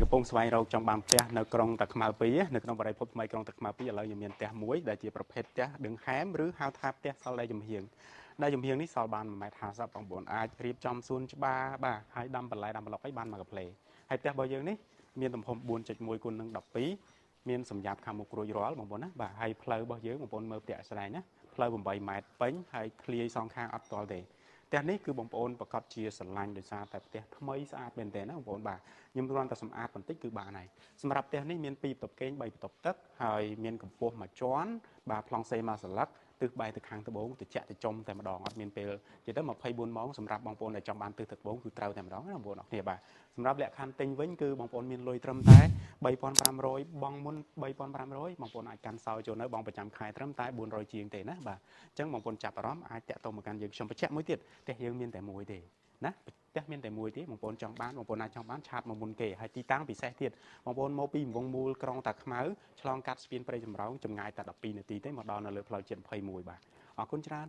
កំពុងស្វែងរកចង់បានផ្ទះនៅក្រុងតាខ្មៅ2នៅក្នុងបរិភពថ្មីក្រុងតាខ្មៅ2ឥឡូវយើងមានផ្ទះមួយដែលជាប្រភេទផ្ទះដឹងហែមឬហៅថាផ្ទះសល់ដីចំហៀងដែលចំហៀងនេះសល់បាន1.50 ម៉ែត្របងប្អូនអាចរៀបចំសួនច្បារបាទហើយដាំបន្លែដាំប្លុកឲ្យបានមកកាផ្លេហើយផ្ទះរបស់យើងនេះមានទំហំ 4.1 គុណនឹង 12 មានសម្រាប់ខាងមុខរួចរាល់បងប្អូនណាបាទហើយផ្លូវរបស់យើងបងប្អូនមើលផ្ទះស្ដែងណាផ្លូវ8 ម៉ែត្រពេញហើយធ្លាយសងខាងអត់ទាល់ទេផ្ទះនេះគឺបងប្អូនប្រកាសជាស្រឡាញ់ដោយសារតែផ្ទះថ្មីស្អាតមែនទែនណាបងប្អូនបាទខ្ញុំគ្រាន់តែសម្អាតបន្តិចគឺបានហើយសម្រាប់ផ្ទះនេះមាន2បន្ទប់គេង3បន្ទប់ទឹកហើយមានកម្ពស់មួយជាន់បាទប្លង់សេមួយសន្លឹកទិសបែរទៅខាងត្បូងត្រជាក់ត្រជុំតែម្ដងអត់មានពេលនិយាយទៅ24 ម៉ោងសម្រាប់បងប្អូនដែលចង់បានទិសទៅត្បូងគឺត្រូវតែម្ដងណាបងប្អូនអរគ្នាបាទសម្រាប់លក្ខខណ្ឌទិញវិញគឺបងប្អូនមានលុយត្រឹមតែ3,500បងមុន3,500បងប្អូនអាចកាន់សោចូលនៅបងប្រចាំខែត្រឹមតែ400ជាងទេណាបាទអញ្ចឹងបងប្អូនចាប់អារម្មណ៍អាចតាក់ទងមកកាន់យើងខ្ញុំបញ្ជាក់មួយទៀតផ្ទះយើងមានតែមួយទេណាផ្ទះមានតែមួយទេបងប្អូនចង់បានបងប្អូនអាចចង់បានឆាតមកមុនគេហើយទីតាំងពិសេសទៀតបងប្អូនមកពីវងមូលក្រុងតាខ្មៅឆ្លងកាត់ស្ពានព្រៃចម្រោងចម្ងាយតែ12នាទីទេមកដល់នៅលើផ្លូវជាតិ21បាទអរគុណច្រើន